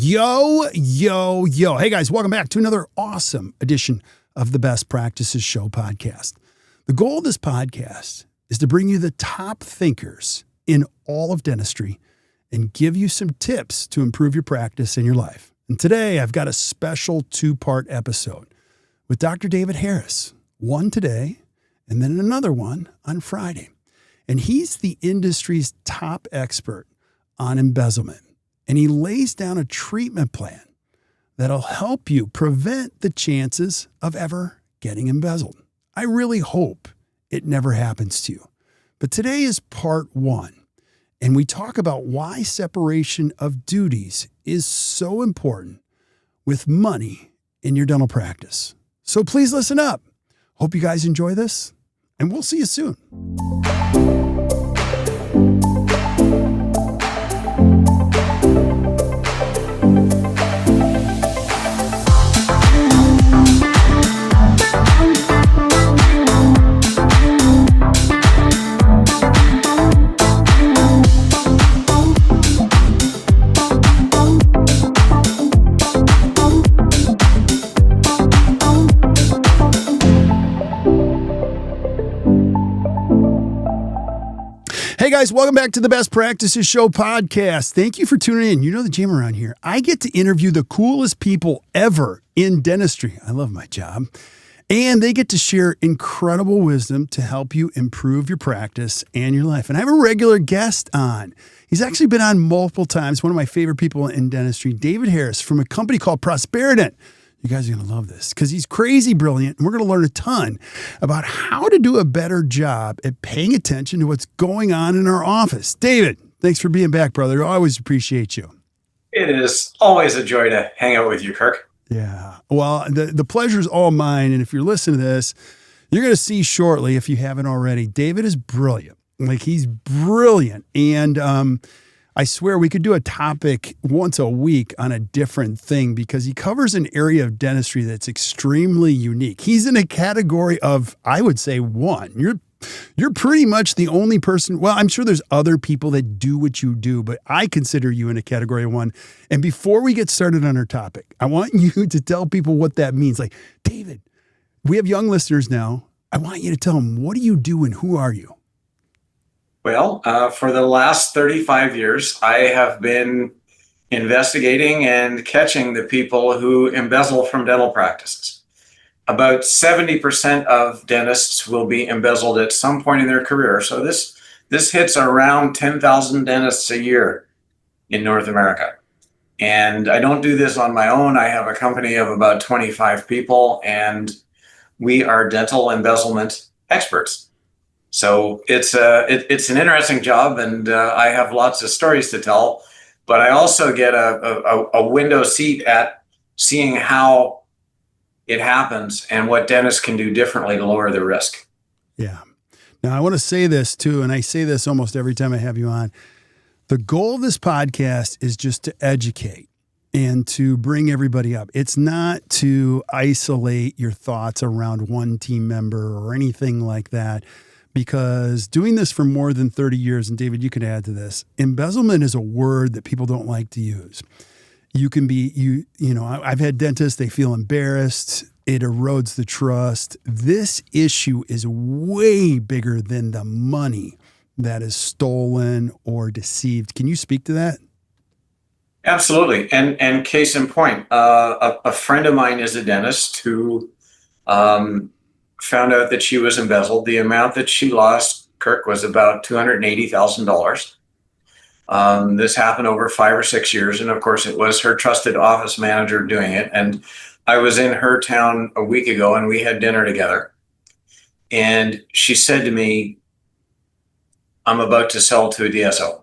Yo, yo, yo. Hey guys, welcome back to another awesome edition of the Best Practices Show podcast. The goal of this podcast is to bring you the top thinkers in all of dentistry and give you some tips to improve your practice and your life. And today I've got a special two-part episode with Dr. David Harris, one today and then another one on Friday. And he's the industry's top expert on embezzlement. And he lays down a treatment plan that'll help you prevent the chances of ever getting embezzled. I really hope it never happens to you. But today is part one, and we talk about why separation of duties is so important with money in your dental practice. So please listen up. Hope you guys enjoy this, and we'll see you soon. Hey guys, welcome back to the Best Practices Show podcast. Thank you for tuning in. You know the jam around here. I get to interview the coolest people ever in dentistry. I love my job. And they get to share incredible wisdom to help you improve your practice and your life. And I have a regular guest on. He's actually been on multiple times. One of my favorite people in dentistry, David Harris from a company called Prosperident. You guys are going to love this because he's crazy brilliant, and we're going to learn a ton about how to do a better job at paying attention to what's going on in our office. David, thanks for being back, brother. I always appreciate you. It is always a joy to hang out with you, Kirk. Yeah. Well, the pleasure is all mine, and if you're listening to this, you're going to see shortly, if you haven't already, David is brilliant. Like, he's brilliant, and I swear we could do a topic once a week on a different thing because he covers an area of dentistry that's extremely unique. He's in a category of, I would say, one. You're pretty much the only person. Well, I'm sure there's other people that do what you do, but I consider you in a category of one. And before we get started on our topic, I want you to tell people what that means. Like, David, we have young listeners now. I want you to tell them, what do you do and who are you? Well, for the last 35 years, I have been investigating and catching the people who embezzle from dental practices. About 70% of dentists will be embezzled at some point in their career. So this hits around 10,000 dentists a year in North America. And I don't do this on my own. I have a company of about 25 people, and we are dental embezzlement experts. So it's an interesting job, and I have lots of stories to tell, but I also get a window seat at seeing how it happens and what dentists can do differently to lower the risk. Yeah. Now, I want to say this too, and I say this almost every time I have you on. The goal of this podcast is just to educate and to bring everybody up. It's not to isolate your thoughts around one team member or anything like that. Because doing this for more than 30 years, and David, you can add to this, embezzlement is a word that people don't like to use. You can be, you know, I've had dentists, they feel embarrassed. It erodes the trust. This issue is way bigger than the money that is stolen or deceived. Can you speak to that? Absolutely. And case in point, a friend of mine is a dentist who found out that she was embezzled. The amount that she lost, Kirk, was about $280,000. This happened over 5 or 6 years. And of course, it was her trusted office manager doing it. And I was in her town a week ago, and we had dinner together. And she said to me, I'm about to sell to a DSO.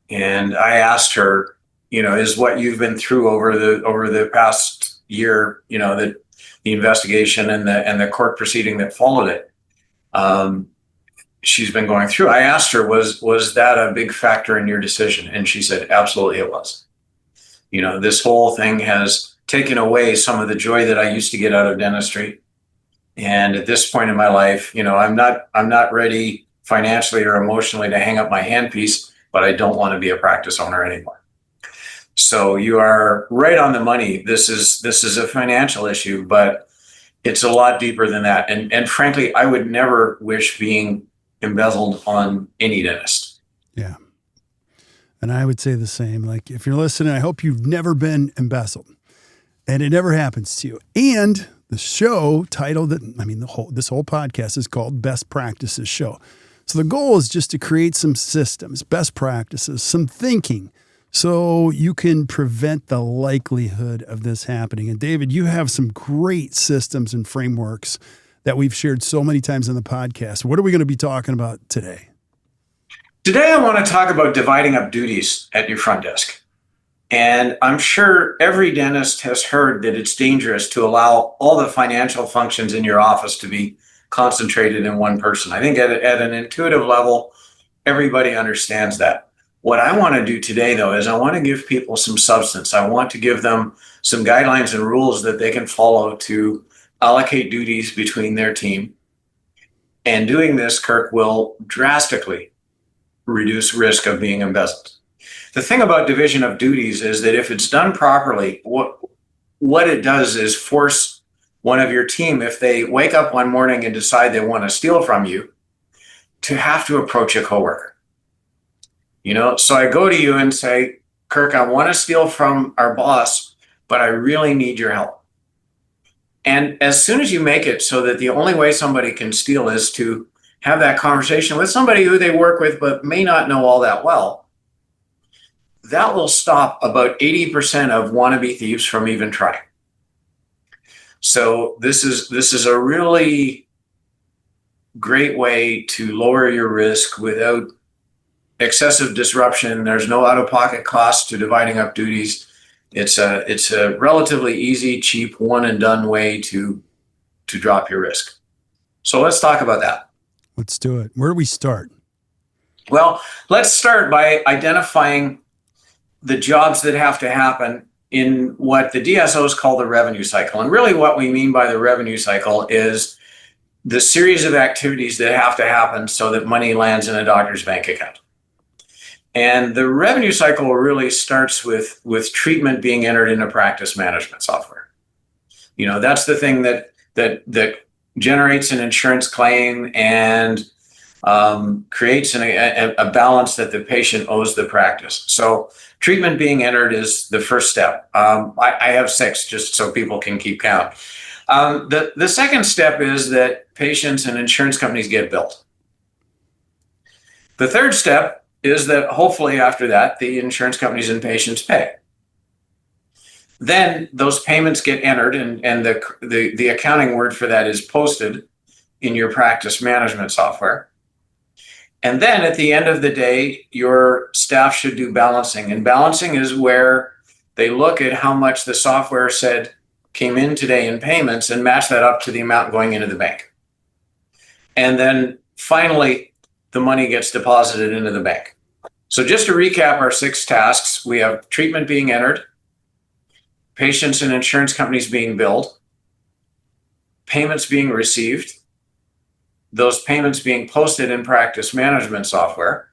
And I asked her, you know, is what you've been through over the past year, you know, that the investigation and the court proceeding that followed it, she's been going through. I asked her, was that a big factor in your decision? And she said, absolutely it was. You know, this whole thing has taken away some of the joy that I used to get out of dentistry. And at this point in my life, you know, I'm not ready financially or emotionally to hang up my handpiece, but I don't want to be a practice owner anymore. So you are right on the money. This is a financial issue, but it's a lot deeper than that. And frankly, I would never wish being embezzled on any dentist. Yeah. And I would say the same. Like, if you're listening, I hope you've never been embezzled and it never happens to you. And the show title this whole podcast is called Best Practices Show. So the goal is just to create some systems, best practices, some thinking, so you can prevent the likelihood of this happening. And David, you have some great systems and frameworks that we've shared so many times on the podcast. What are we going to be talking about today? Today, I want to talk about dividing up duties at your front desk. And I'm sure every dentist has heard that it's dangerous to allow all the financial functions in your office to be concentrated in one person. I think at an intuitive level, everybody understands that. What I want to do today, though, is I want to give people some substance. I want to give them some guidelines and rules that they can follow to allocate duties between their team. And doing this, Kirk, will drastically reduce risk of being embezzled. The thing about division of duties is that if it's done properly, what it does is force one of your team, if they wake up one morning and decide they want to steal from you, to have to approach a coworker. So I go to you and say, Kirk, I want to steal from our boss, but I really need your help. And as soon as you make it so that the only way somebody can steal is to have that conversation with somebody who they work with but may not know all that well, that will stop about 80% of wannabe thieves from even trying. So this is a really great way to lower your risk without excessive disruption. There's no out-of-pocket cost to dividing up duties. It's a relatively easy, cheap, one and done way to drop your risk. So let's talk about that. Let's do it. Where do we start? Well, let's start by identifying the jobs that have to happen in what the DSOs call the revenue cycle. And really what we mean by the revenue cycle is the series of activities that have to happen so that money lands in a doctor's bank account. And the revenue cycle really starts with treatment being entered into practice management software. That's the thing that generates an insurance claim and creates a balance that the patient owes the practice. So treatment being entered is the first step. I have 6 just so people can keep count. The second step is that patients and insurance companies get billed. The third step is that hopefully after that, the insurance companies and patients pay. Then those payments get entered and the accounting word for that is posted in your practice management software. And then at the end of the day, your staff should do balancing. And balancing is where they look at how much the software said came in today in payments and match that up to the amount going into the bank. And then finally, the money gets deposited into the bank. So just to recap our 6 tasks, we have treatment being entered, patients and insurance companies being billed, payments being received, those payments being posted in practice management software,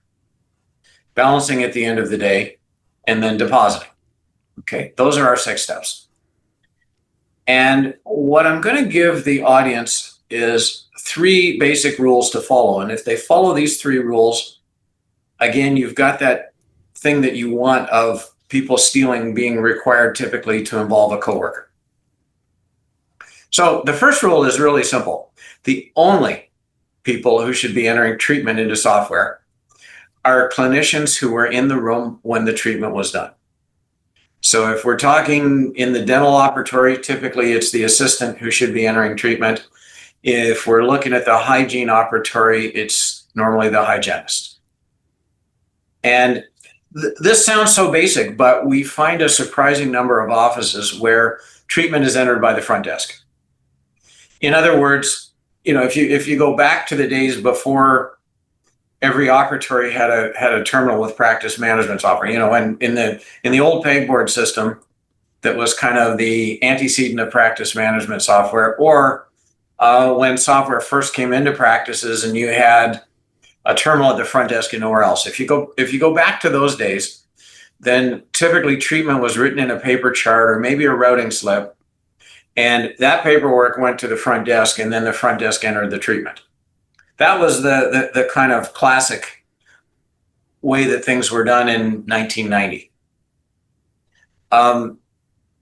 balancing at the end of the day, and then depositing. Okay, those are our 6 steps. And what I'm going to give the audience is 3 basic rules to follow. And if they follow these 3 rules, again, you've got that thing that you want of people stealing being required typically to involve a coworker. So the first rule is really simple. The only people who should be entering treatment into software are clinicians who were in the room when the treatment was done. So if we're talking in the dental operatory, typically it's the assistant who should be entering treatment. If we're looking at the hygiene operatory, it's normally the hygienist. And this sounds so basic, but we find a surprising number of offices where treatment is entered by the front desk. In other words, if you go back to the days before every operatory had a terminal with practice management software, when in the old pegboard system that was kind of the antecedent of practice management software, or when software first came into practices and you had a terminal at the front desk and nowhere else. If you go back to those days, then typically treatment was written in a paper chart or maybe a routing slip. And that paperwork went to the front desk, and then the front desk entered the treatment. That was the kind of classic way that things were done in 1990.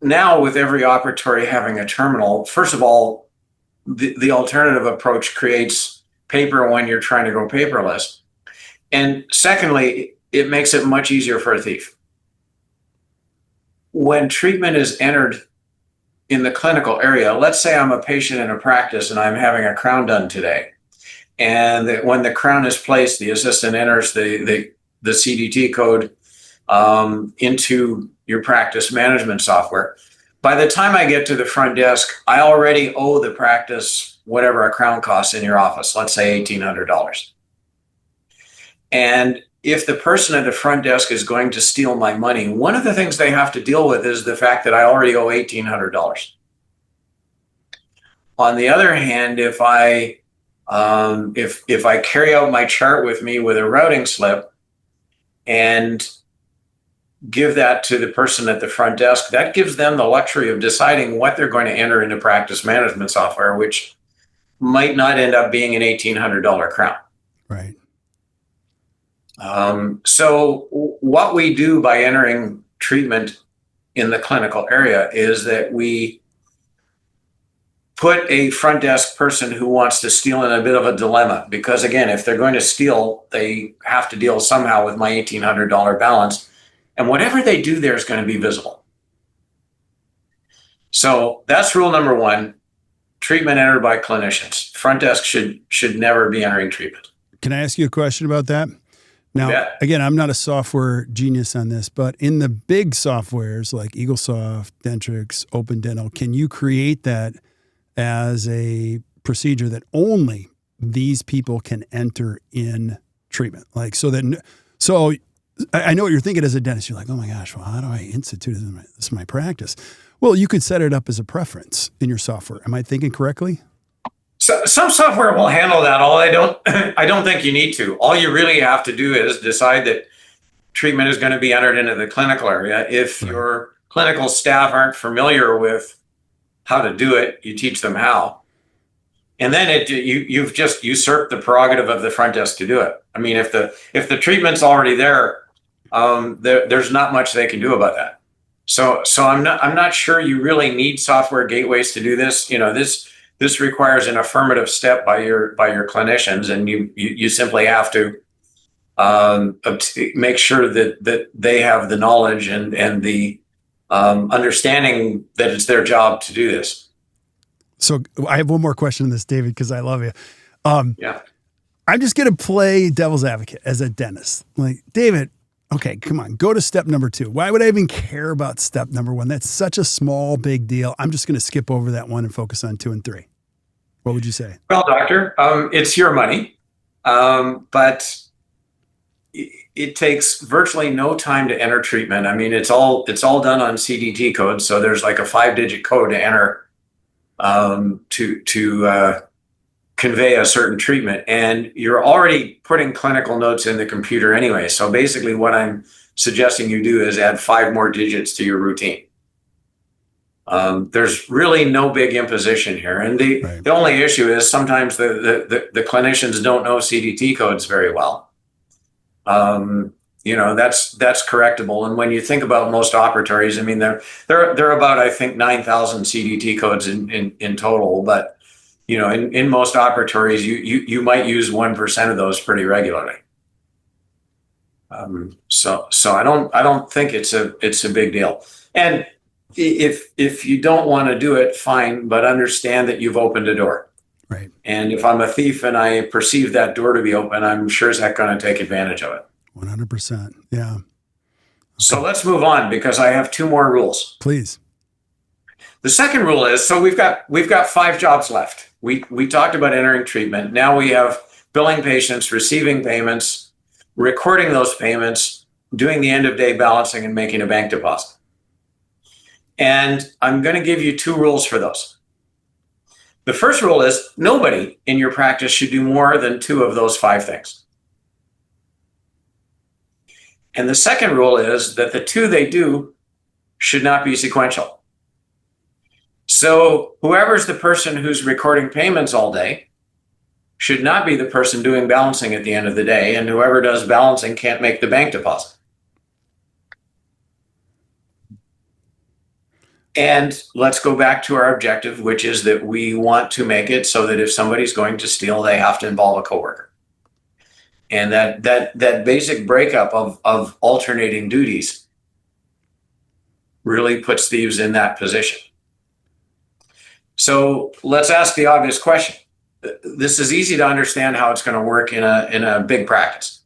Now, with every operatory having a terminal, first of all, the alternative approach creates paper when you're trying to go paperless. And secondly, it makes it much easier for a thief. When treatment is entered in the clinical area, let's say I'm a patient in a practice and I'm having a crown done today. And when the crown is placed, the assistant enters the CDT code into your practice management software. By the time I get to the front desk, I already owe the practice whatever a crown costs in your office, let's say $1,800. And if the person at the front desk is going to steal my money, one of the things they have to deal with is the fact that I already owe $1,800. On the other hand, if I carry out my chart with me with a routing slip and give that to the person at the front desk, that gives them the luxury of deciding what they're going to enter into practice management software, which might not end up being an $1,800 crown. Right. So what we do by entering treatment in the clinical area is that we put a front desk person who wants to steal in a bit of a dilemma, because again, if they're going to steal, they have to deal somehow with my $1,800 balance, and whatever they do there is going to be visible. So that's rule number one: treatment entered by clinicians. Front desk should never be entering treatment. Can I ask you a question about that? Now, again, I'm not a software genius on this, but in the big softwares like EagleSoft, Dentrix, Open Dental, can you create that as a procedure that only these people can enter in treatment? Like, so I know what you're thinking as a dentist. You're like, oh my gosh, well, how do I institute this in my practice? Well, you could set it up as a preference in your software. Am I thinking correctly? So some software will handle that. I don't think you need to. All you really have to do is decide that treatment is going to be entered into the clinical area. If your clinical staff aren't familiar with how to do it, you teach them how. And then you've just usurped the prerogative of the front desk to do it. I mean, if the treatment's already there, there's not much they can do about that. So I'm not sure you really need software gateways to do this. You know, this requires an affirmative step by your clinicians, and you simply have to make sure that they have the knowledge and the understanding that it's their job to do this. So I have one more question on this, David, because I love you. Yeah. I'm just going to play devil's advocate as a dentist. Like, David, okay, come on, go to step number 2. Why would I even care about step number 1? That's such a small, big deal. I'm just going to skip over that one and focus on 2 and 3. What would you say? Well, doctor, it's your money, but it takes virtually no time to enter treatment. I mean, it's all done on CDT codes. So there's like a 5-digit code to enter to convey a certain treatment, and you're already putting clinical notes in the computer anyway. So basically, what I'm suggesting you do is add 5 more digits to your routine. There's really no big imposition here, and the only issue is sometimes the clinicians don't know CDT codes very well. You know, that's correctable. And when you think about most operatories, I mean, they're about, I think, 9,000 CDT codes in total. But you know, in most operatories, you might use 1% of those pretty regularly. So I don't think it's a big deal. And if you don't want to do it, fine, but understand that you've opened a door. Right. And if I'm a thief and I perceive that door to be open, I'm sure as heck going to take advantage of it. 100%. Yeah. Okay. So let's move on, because I have 2 more rules. Please. The second rule is, so we've got 5 jobs left. We talked about entering treatment. Now we have billing patients, receiving payments, recording those payments, doing the end of day balancing, and making a bank deposit. And I'm going to give you 2 rules for those. The first rule is nobody in your practice should do more than 2 of those 5 things. And the second rule is that the two they do should not be sequential. So whoever's the person who's recording payments all day should not be the person doing balancing at the end of the day, and whoever does balancing can't make the bank deposit. And let's go back to our objective, which is that we want to make it so that if somebody's going to steal, they have to involve a coworker. And that basic breakup of alternating duties really puts thieves in that position. So let's ask the obvious question. This is easy to understand how it's going to work in a big practice.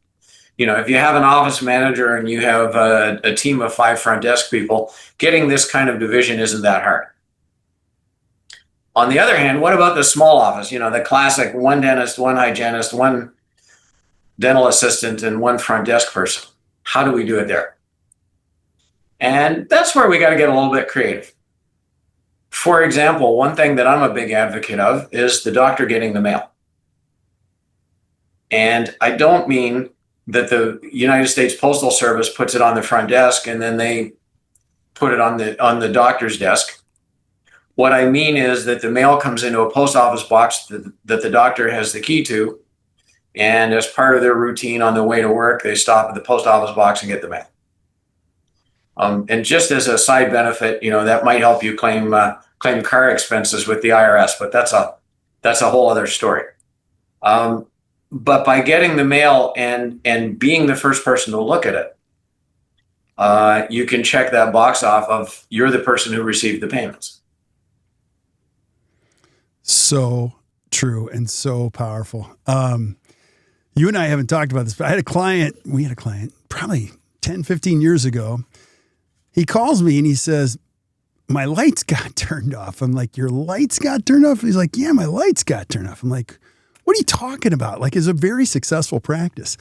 If you have an office manager and you have a team of 5 front desk people, getting this kind of division isn't that hard. On the other hand, what about the small office? The classic 1 dentist, 1 hygienist, 1 dental assistant, and 1 front desk person. How do we do it there? And that's where we got to get a little bit creative. For example, one thing that I'm a big advocate of is the doctor getting the mail. And I don't mean that the United States Postal Service puts it on the front desk and then they put it on the doctor's desk. What I mean is that the mail comes into a post office box that the doctor has the key to, and as part of their routine on the way to work, they stop at the post office box and get the mail. And just as a side benefit, that might help you claim car expenses with the IRS, but that's a whole other story. But by getting the mail and being the first person to look at it, you can check that box off of you're the person who received the payments. So true and so powerful. You and I haven't talked about this, but we had a client probably 10, 15 years ago. He calls me and he says, my lights got turned off. I'm like, your lights got turned off? He's like, yeah, my lights got turned off. I'm like, what are you talking about? Like, it's a very successful practice.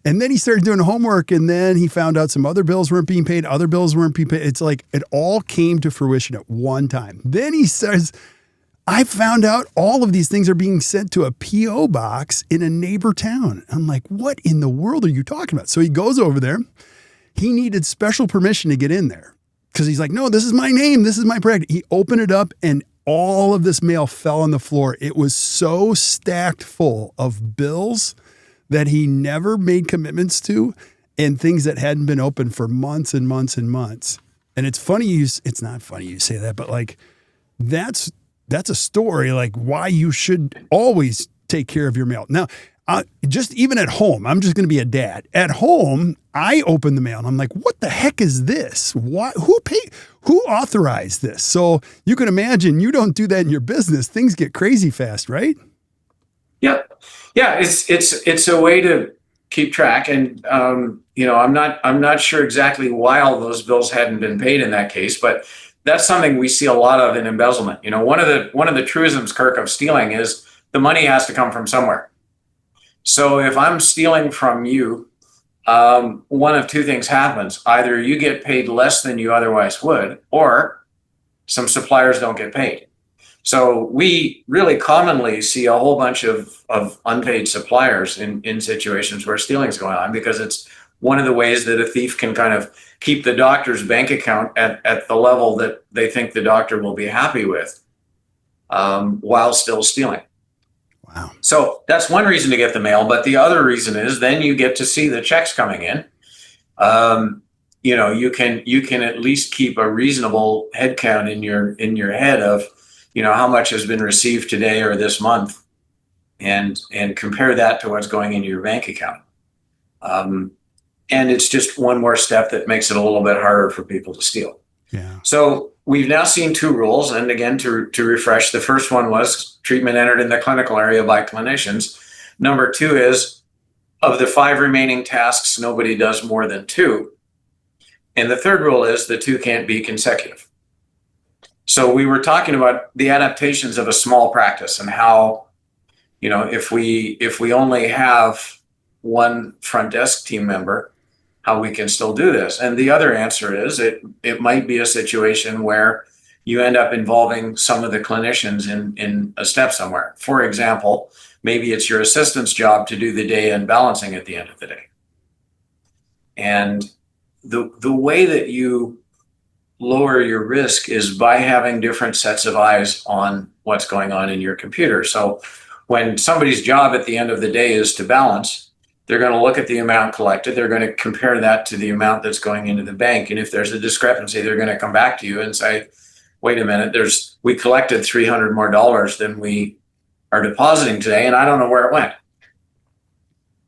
And then he started doing homework, and then he found out some other bills weren't being paid, other bills weren't being paid. It's like it all came to fruition at one time. Then he says, I found out all of these things are being sent to a P.O. box in a neighbor town. I'm like, what in the world are you talking about? So he goes over there. He needed special permission to get in there because he's like, no, this is my name. This is my practice. He opened it up and all of this mail fell on the floor. It was so stacked full of bills that he never made commitments to and things that hadn't been opened for months and months and months. And it's funny, it's not funny you say that, but like that's a story like why you should always take care of your mail. Now, just even at home, I'm just going to be a dad. At home, I open the mail and I'm like, what the heck is this? Why? Who authorized this? So you can imagine you don't do that in your business. Things get crazy fast, right? Yeah. It's a way to keep track. And, I'm not sure exactly why all those bills hadn't been paid in that case, but that's something we see a lot of in embezzlement. One of the truisms, Kirk, of stealing is the money has to come from somewhere. So if I'm stealing from you, one of two things happens. Either you get paid less than you otherwise would, or some suppliers don't get paid. So we really commonly see a whole bunch of unpaid suppliers in situations where stealing is going on, because it's one of the ways that a thief can kind of keep the doctor's bank account at the level that they think the doctor will be happy with, while still stealing. Wow. So that's one reason to get the mail. But the other reason is then you get to see the checks coming in. You can at least keep a reasonable head count in your head of, how much has been received today or this month, and compare that to what's going into your bank account. And it's just one more step that makes it a little bit harder for people to steal. Yeah. So we've now seen 2 rules. And again, to refresh, the first one was treatment entered in the clinical area by clinicians. Number 2 is, of the 5 remaining tasks, nobody does more than 2. And the third rule is the 2 can't be consecutive. So we were talking about the adaptations of a small practice and how, if we only have 1 front desk team member, how we can still do this. And the other answer is it might be a situation where you end up involving some of the clinicians in a step somewhere. For example, maybe it's your assistant's job to do the day-end balancing at the end of the day. And the way that you lower your risk is by having different sets of eyes on what's going on in your computer. So when somebody's job at the end of the day is to balance, they're going to look at the amount collected. They're going to compare that to the amount that's going into the bank. And if there's a discrepancy, they're going to come back to you and say, wait a minute, we collected $300 more than we are depositing today, and I don't know where it went.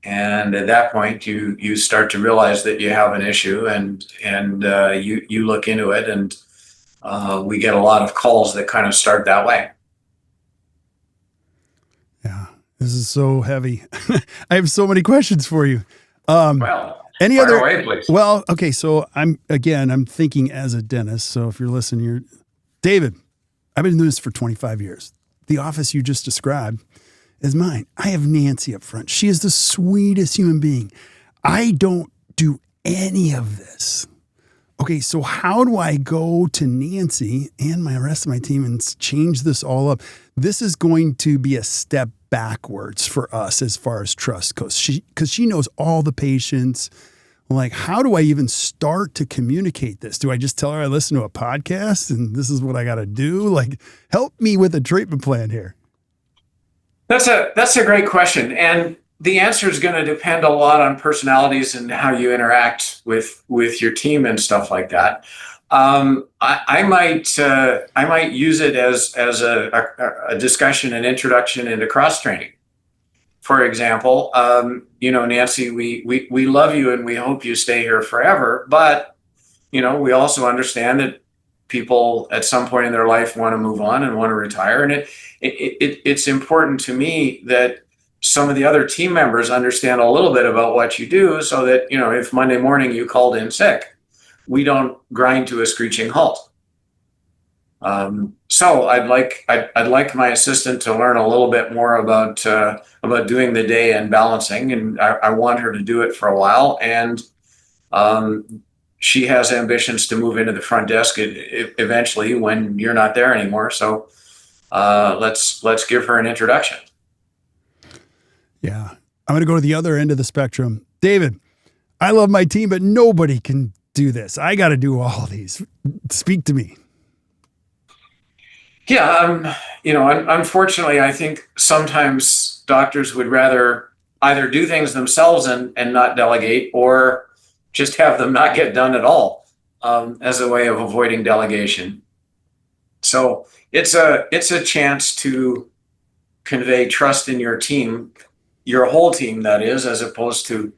And at that point, you start to realize that you have an issue, and you look into it, and we get a lot of calls that kind of start that way. Yeah, this is so heavy. I have so many questions for you. Well, any fire other? away, please. Well, okay. So I'm thinking as a dentist. So if you're listening, David. I've been doing this for 25 years. The office you just described is mine. I have Nancy up front. She is the sweetest human being. I don't do any of this. Okay, so how do I go to Nancy and my rest of my team and change this all up? This is going to be a step backwards for us as far as trust goes. Because she knows all the patients. Like, how do I even start to communicate this? Do I just tell her I listen to a podcast and this is what I got to do? Like, help me with a treatment plan here. That's a great question. And the answer is going to depend a lot on personalities and how you interact with your team and stuff like that. I might use it as a discussion and introduction into cross training. For example, Nancy, we love you and we hope you stay here forever. But, we also understand that people at some point in their life want to move on and want to retire. And it's important to me that some of the other team members understand a little bit about what you do, so that, if Monday morning you called in sick, we don't grind to a screeching halt. So I'd like my assistant to learn a little bit more about doing the day and balancing, and I want her to do it for a while. And she has ambitions to move into the front desk eventually when you're not there anymore. So let's give her an introduction. Yeah, I'm going to go to the other end of the spectrum. David, I love my team, but nobody can do this. I got to do all these. Speak to me. Yeah, unfortunately, I think sometimes doctors would rather either do things themselves and not delegate, or just have them not get done at all, as a way of avoiding delegation. So it's a chance to convey trust in your team, your whole team, that is, as opposed to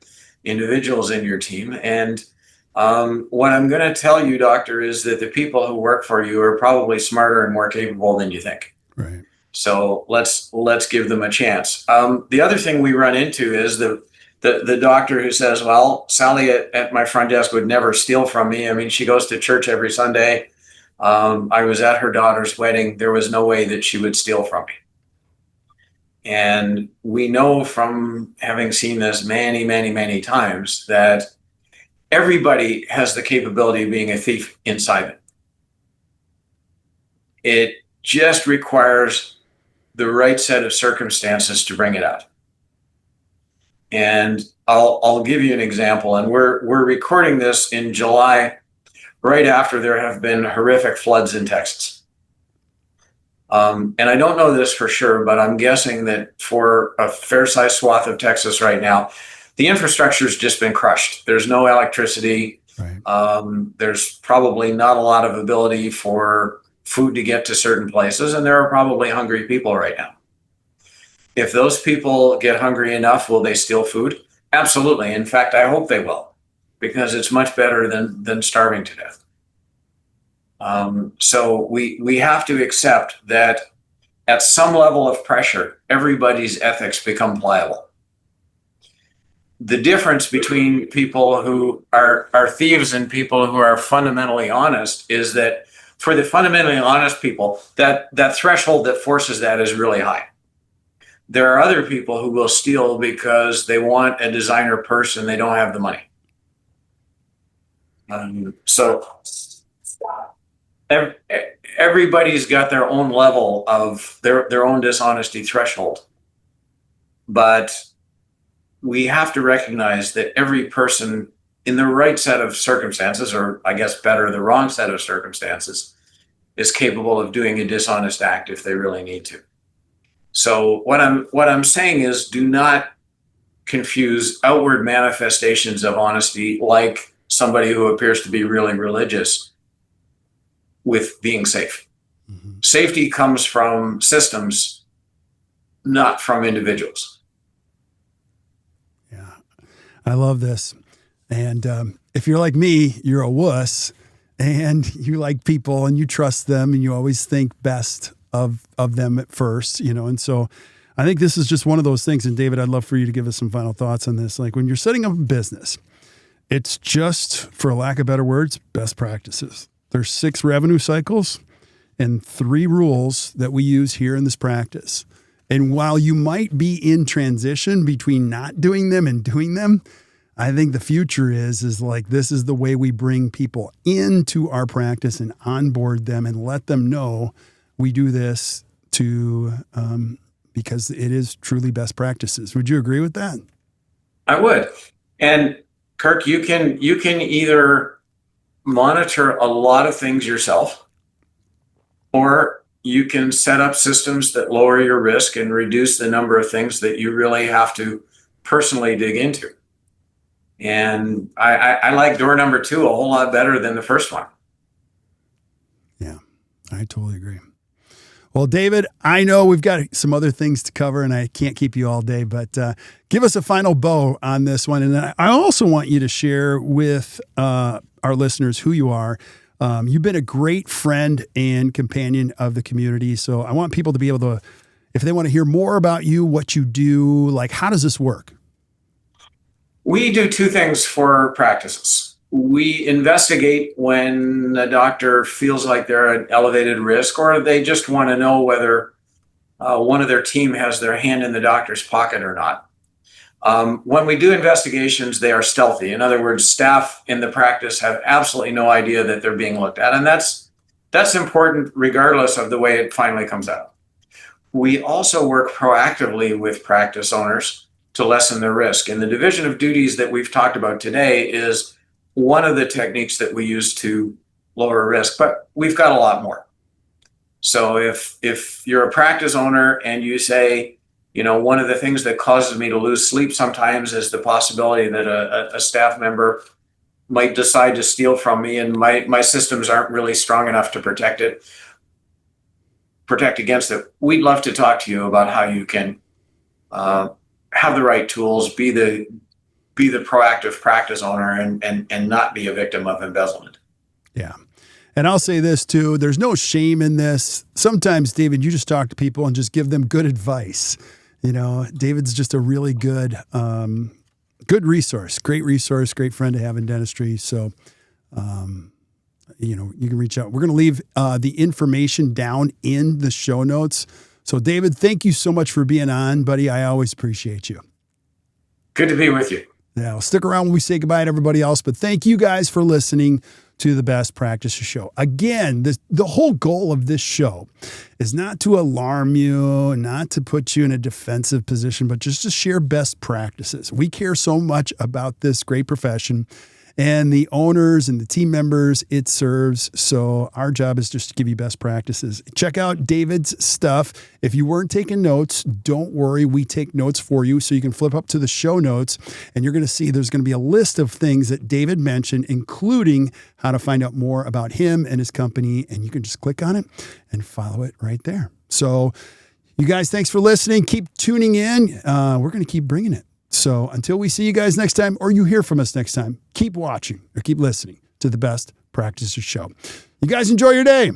individuals in your team. And what I'm going to tell you, doctor, is that the people who work for you are probably smarter and more capable than you think. Right. So let's give them a chance. The other thing we run into is the doctor who says, well, Sally at my front desk would never steal from me. I mean, she goes to church every Sunday. I was at her daughter's wedding. There was no way that she would steal from me. And we know from having seen this many, many, many times that everybody has the capability of being a thief inside them. It just requires the right set of circumstances to bring it out. And I'll give you an example. And we're recording this in July, right after there have been horrific floods in Texas. And I don't know this for sure, but I'm guessing that for a fair-sized swath of Texas right now, the infrastructure's just been crushed. There's no electricity. Right. There's probably not a lot of ability for food to get to certain places, and there are probably hungry people right now. If those people get hungry enough, will they steal food? Absolutely. In fact, I hope they will, because it's much better than starving to death. So we have to accept that at some level of pressure, everybody's ethics become pliable. The difference between people who are thieves and people who are fundamentally honest is that for the fundamentally honest people, that threshold that forces that is really high. There are other people who will steal because they want a designer purse and they don't have the money. So everybody's got their own level of their own dishonesty threshold. But we have to recognize that every person in the right set of circumstances, or I guess better, the wrong set of circumstances, is capable of doing a dishonest act if they really need to. So what I'm saying is, do not confuse outward manifestations of honesty, like somebody who appears to be really religious, with being safe. Mm-hmm. Safety comes from systems, not from individuals. Yeah, I love this. And if you're like me, you're a wuss, and you like people and you trust them and you always think best of them at first, and so I think this is just one of those things. And David, I'd love for you to give us some final thoughts on this. Like when you're setting up a business, it's just, for lack of better words, best practices. There's 6 revenue cycles and 3 rules that we use here in this practice. And while you might be in transition between not doing them and doing them, I think the future is like, this is the way we bring people into our practice and onboard them and let them know we do this because it is truly best practices. Would you agree with that? I would. And Kirk, you can either monitor a lot of things yourself, or you can set up systems that lower your risk and reduce the number of things that you really have to personally dig into. And I like door number 2 a whole lot better than the first one. Yeah, I totally agree. Well, David, I know we've got some other things to cover and I can't keep you all day, but give us a final bow on this one. And I also want you to share with our listeners who you are. You've been a great friend and companion of the community. So I want people to be able to, if they want to hear more about you, what you do, like, how does this work? We do 2 things for practices. We investigate when a doctor feels like they're at elevated risk, or they just want to know whether one of their team has their hand in the doctor's pocket or not. When we do investigations, they are stealthy. In other words, staff in the practice have absolutely no idea that they're being looked at. And that's important regardless of the way it finally comes out. We also work proactively with practice owners to lessen their risk. And the division of duties that we've talked about today is one of the techniques that we use to lower risk, but we've got a lot more. So if you're a practice owner and you say, one of the things that causes me to lose sleep sometimes is the possibility that a staff member might decide to steal from me, and my systems aren't really strong enough to protect against it. We'd love to talk to you about how you can have the right tools, be the proactive practice owner, and not be a victim of embezzlement. Yeah. And I'll say this too, there's no shame in this. Sometimes, David, you just talk to people and just give them good advice. David's just a really good resource, great friend to have in dentistry. So, you can reach out. We're going to leave the information down in the show notes. So, David, thank you so much for being on, buddy. I always appreciate you. Good to be with you. Yeah, well, stick around when we say goodbye to everybody else. But thank you guys for listening to the Best Practices Show. Again, the whole goal of this show is not to alarm you, not to put you in a defensive position, but just to share best practices. We care so much about this great profession and the owners and the team members it serves. So our job is just to give you best practices. Check out David's stuff. If you weren't taking notes, don't worry. We take notes for you. So you can flip up to the show notes and you're going to see there's going to be a list of things that David mentioned, including how to find out more about him and his company. And you can just click on it and follow it right there. So you guys, thanks for listening. Keep tuning in. We're going to keep bringing it. So until we see you guys next time, or you hear from us next time, keep watching or keep listening to the Best Practices Show. You guys enjoy your day.